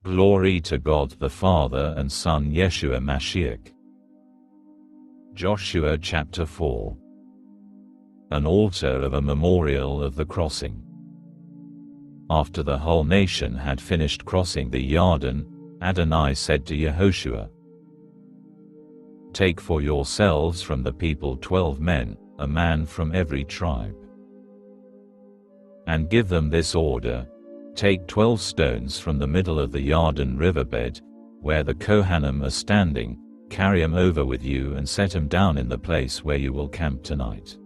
Glory to God the Father and Son Yeshua Mashiach. Joshua chapter 4. An altar of a memorial of the crossing. After the whole nation had finished crossing the Yarden, Adonai said to Yehoshua, "Take for yourselves from the people 12 men, a man from every tribe. And give them this order: take 12 stones from the middle of the Yarden riverbed, where the Kohanim are standing, carry them over with you and set them down in the place where you will camp tonight."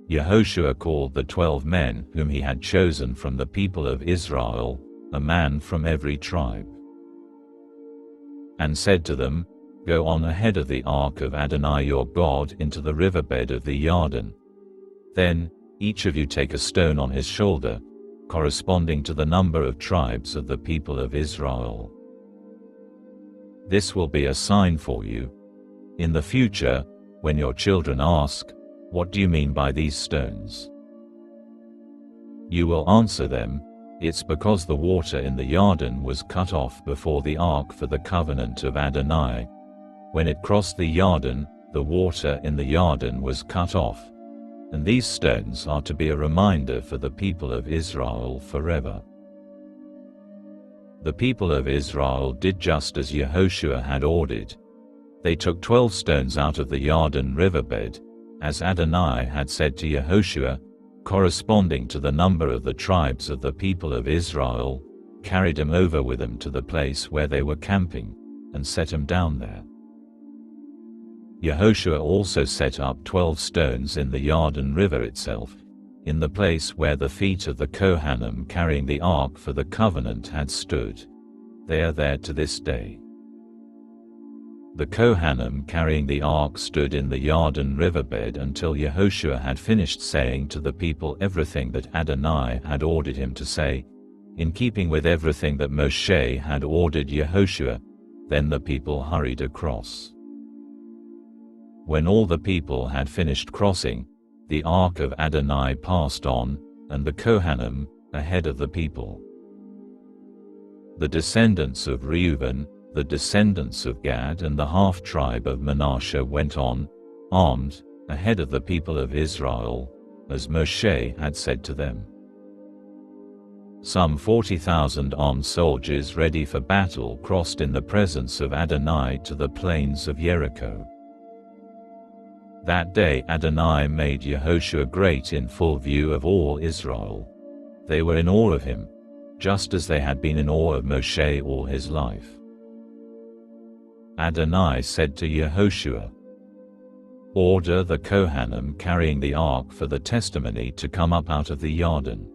Yehoshua called the 12 men whom he had chosen from the people of Israel, a man from every tribe, and said to them, "Go on ahead of the ark of Adonai your God into the riverbed of the Yarden. Then, each of you take a stone on his shoulder, corresponding to the number of tribes of the people of Israel. This will be a sign for you. In the future, when your children ask, 'What do you mean by these stones?' you will answer them, 'It's because the water in the Yarden was cut off before the ark for the covenant of Adonai. When it crossed the Yarden, the water in the Yarden was cut off. And these stones are to be a reminder for the people of Israel forever." The people of Israel did just as Yehoshua had ordered. They took 12 stones out of the Yarden riverbed, as Adonai had said to Yehoshua, corresponding to the number of the tribes of the people of Israel, carried them over with them to the place where they were camping, and set them down there. Yehoshua also set up 12 stones in the Yarden River itself, in the place where the feet of the Kohanim carrying the ark for the covenant had stood. They are there to this day. The Kohanim carrying the ark stood in the Yarden riverbed until Yehoshua had finished saying to the people everything that Adonai had ordered him to say, in keeping with everything that Moshe had ordered Yehoshua. Then the people hurried across. When all the people had finished crossing, the ark of Adonai passed on, and the Kohanim, ahead of the people. The descendants of Reuben, the descendants of Gad and the half-tribe of Manasseh went on, armed, ahead of the people of Israel, as Moshe had said to them. Some 40,000 armed soldiers ready for battle crossed in the presence of Adonai to the plains of Jericho. That day Adonai made Yehoshua great in full view of all Israel. They were in awe of him, just as they had been in awe of Moshe all his life. Adonai said to Yehoshua, "Order the Kohanim carrying the ark for the testimony to come up out of the Yarden."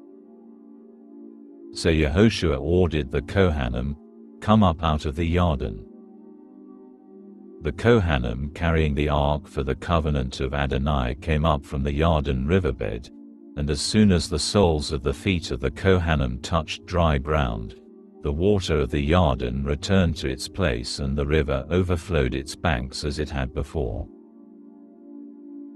So Yehoshua ordered the Kohanim, "Come up out of the Yarden." The Kohanim carrying the ark for the covenant of Adonai came up from the Yarden riverbed, and as soon as the soles of the feet of the Kohanim touched dry ground, the water of the Yarden returned to its place and the river overflowed its banks as it had before.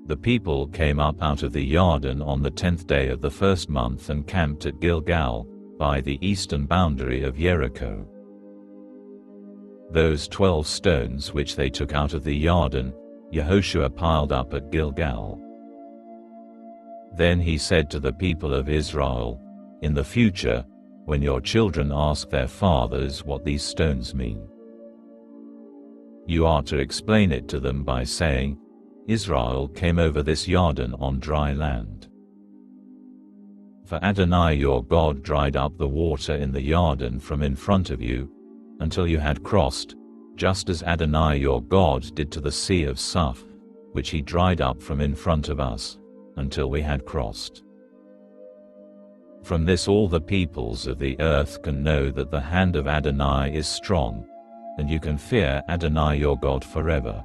The people came up out of the Yarden on the 10th day of the first month and camped at Gilgal, by the eastern boundary of Jericho. Those 12 stones which they took out of the Yarden, Yehoshua piled up at Gilgal. Then he said to the people of Israel, "In the future, when your children ask their fathers what these stones mean, you are to explain it to them by saying, 'Israel came over this Yarden on dry land.' For Adonai your God dried up the water in the Yarden from in front of you, until you had crossed, just as Adonai your God did to the sea of Suph, which he dried up from in front of us, until we had crossed. From this all the peoples of the earth can know that the hand of Adonai is strong, and you can fear Adonai your God forever.